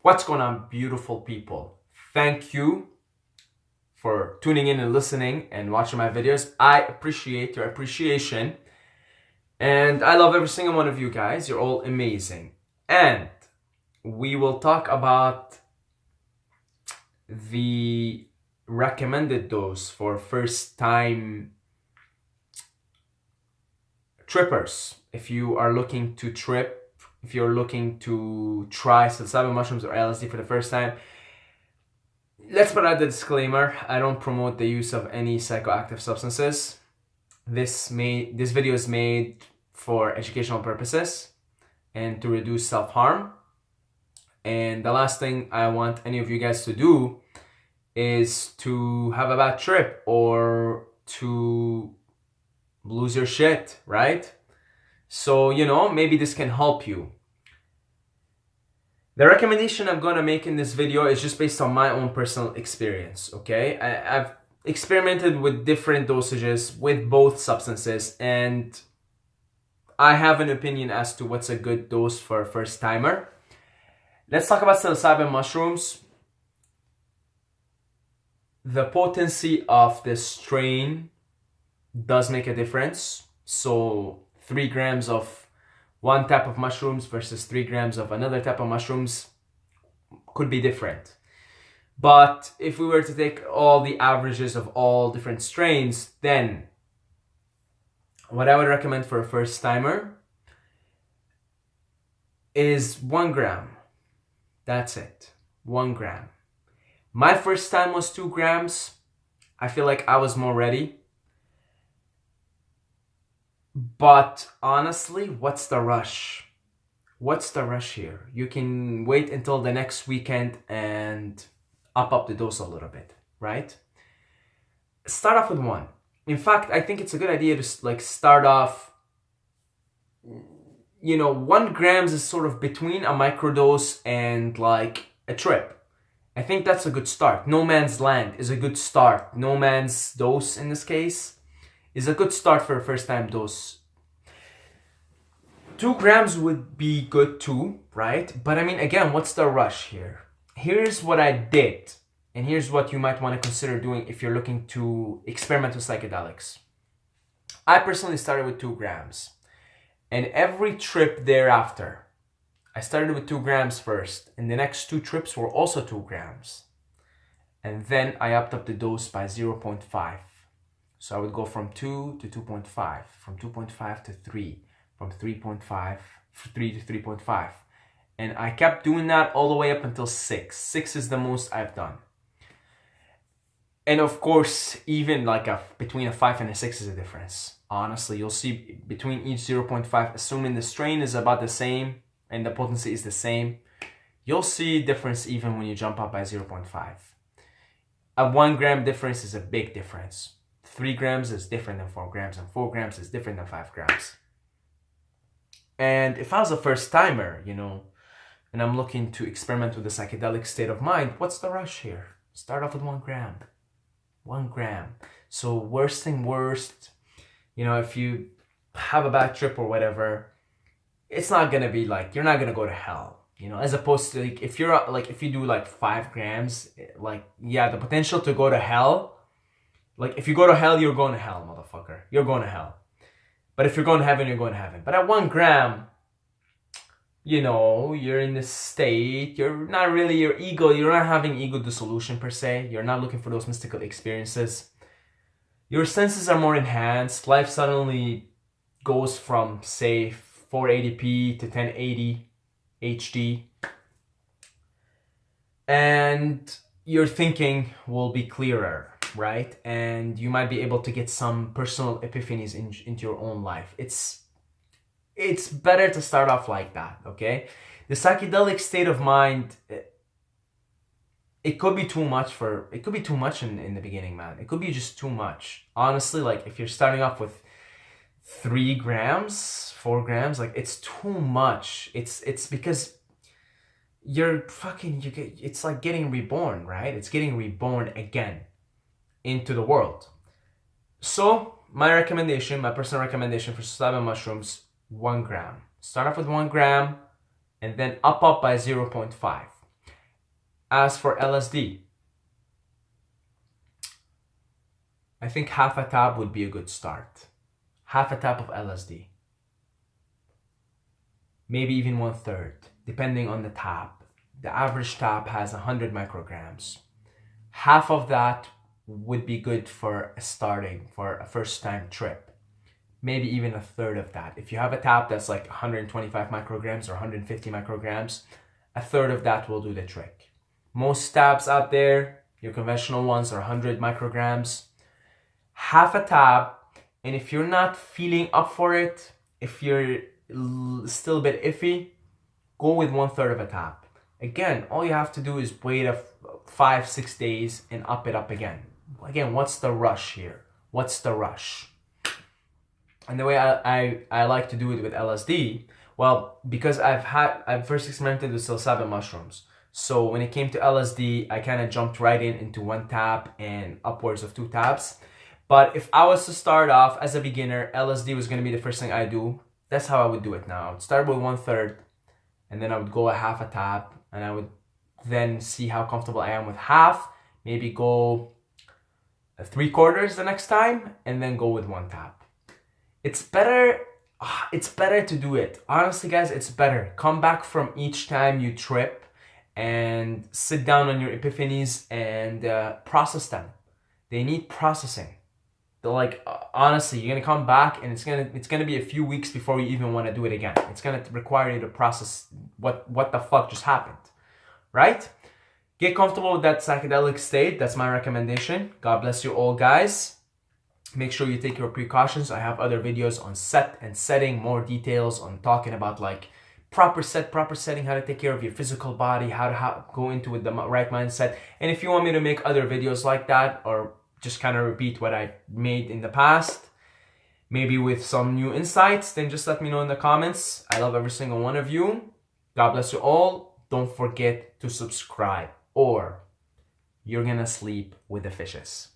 What's going on, beautiful people? Thank you for tuning in and listening and watching my videos. I appreciate your appreciation. And I love every single one of you guys. You're all amazing. And we will talk about the recommended dose for first time trippers. If you are looking to trip, if you're looking to try psilocybin mushrooms or LSD for the first time, let's put out the disclaimer. I don't promote the use of any psychoactive substances. This video is made for educational purposes and to reduce self-harm. And the last thing I want any of you guys to do is to have a bad trip or to lose your shit, right? So, maybe this can help you. The recommendation I'm going to make in this video is just based on my own personal experience, okay? I've experimented with different dosages with both substances, and I have an opinion as to what's a good dose for a first timer. Let's talk about psilocybin mushrooms. The potency of this strain does make a difference. So 3 grams of one type of mushrooms versus 3 grams of another type of mushrooms could be different. But if we were to take all the averages of all different strains, then what I would recommend for a first timer is 1 gram. That's it. 1 gram. My first time was 2 grams. I feel like I was more ready. But honestly, what's the rush? What's the rush here? You can wait until the next weekend and up the dose a little bit, right? Start off with 1. In fact, I think it's a good idea to start off, 1 grams is sort of between a microdose and like a trip. I think that's a good start. No Man's Land is a good start. No Man's Dose in this case is a good start for a first time dose. 2 grams would be good too, right? But I mean, again, what's the rush here? Here's what I did, and here's what you might want to consider doing if you're looking to experiment with psychedelics. I personally started with 2 grams, and every trip thereafter, I started with 2 grams first, and the next 2 trips were also 2 grams. And then I upped up the dose by 0.5. So I would go from 2 to 2.5, from 2.5 to 3, from 3.5, 3 to 3.5. And I kept doing that all the way up until 6. 6 is the most I've done. And of course, even between a 5 and a 6 is a difference. Honestly, you'll see between each 0.5, assuming the strain is about the same and the potency is the same, you'll see difference even when you jump up by 0.5. A 1 gram difference is a big difference. 3 grams is different than 4 grams, and 4 grams is different than 5 grams. And if I was a first timer, and I'm looking to experiment with a psychedelic state of mind, what's the rush here? Start off with 1 gram. 1 gram. So worst thing worst, if you have a bad trip or whatever, it's not gonna be you're not gonna go to hell, as opposed to if you do 5 grams, the potential to go to hell, if you go to hell, you're going to hell, motherfucker. You're going to hell. But if you're going to heaven, you're going to heaven. But at 1 gram, you're in this state, you're not really your ego, you're not having ego dissolution per se, you're not looking for those mystical experiences. Your senses are more enhanced, life suddenly goes from, say, 480p to 1080 HD, and your thinking will be clearer, right? And you might be able to get some personal epiphanies into your own life. It's better to start off like that, okay? The psychedelic state of mind, it could be too much in the beginning, man. It could be just too much. Honestly, if you're starting off with 3 grams, 4 grams, it's too much. It's because it's like getting reborn, right? It's getting reborn again into the world. So my personal recommendation for psilocybin mushrooms, 1 gram. Start off with 1 gram and then up by 0.5. As for LSD, I think half a tab would be a good start. Half a tab of LSD. Maybe even 1/3, depending on the tab. The average tab has 100 micrograms. Half of that would be good for a first time trip. Maybe even 1/3 of that. If you have a tab that's like 125 micrograms or 150 micrograms, 1/3 of that will do the trick. Most tabs out there, your conventional ones, are 100 micrograms. Half a tab, and if you're not feeling up for it, if you're still a bit iffy, go with 1/3 of a tab. Again, all you have to do is wait 5-6 days and up it up again. Again, what's the rush here? What's the rush? And the way I like to do it with LSD, well, because I've first experimented with psilocybin mushrooms. So when it came to LSD, I kind of jumped right into 1 tab and upwards of 2 tabs. But if I was to start off as a beginner, LSD was going to be the first thing I do. That's how I would do it now. I would start with 1/3, and then I would go a half a tab, and I would then see how comfortable I am with half. Maybe go 3/4 the next time, and then go with 1 tab. It's better to do it. Honestly, guys, it's better. Come back from each time you trip and sit down on your epiphanies and process them. They need processing. They're like, honestly, you're gonna come back and it's gonna be a few weeks before you even want to do it again. It's gonna require you to process what the fuck just happened, right? Get comfortable with that psychedelic state. That's my recommendation. God bless you all, guys. Make sure you take your precautions. I have other videos on set and setting, more details on talking about like proper setting, how to take care of your physical body, how to go into with the right mindset. And if you want me to make other videos like that, or just kind of repeat what I made in the past, maybe with some new insights, then just let me know in the comments. I love every single one of you. God bless you all. Don't forget to subscribe, or you're gonna sleep with the fishes.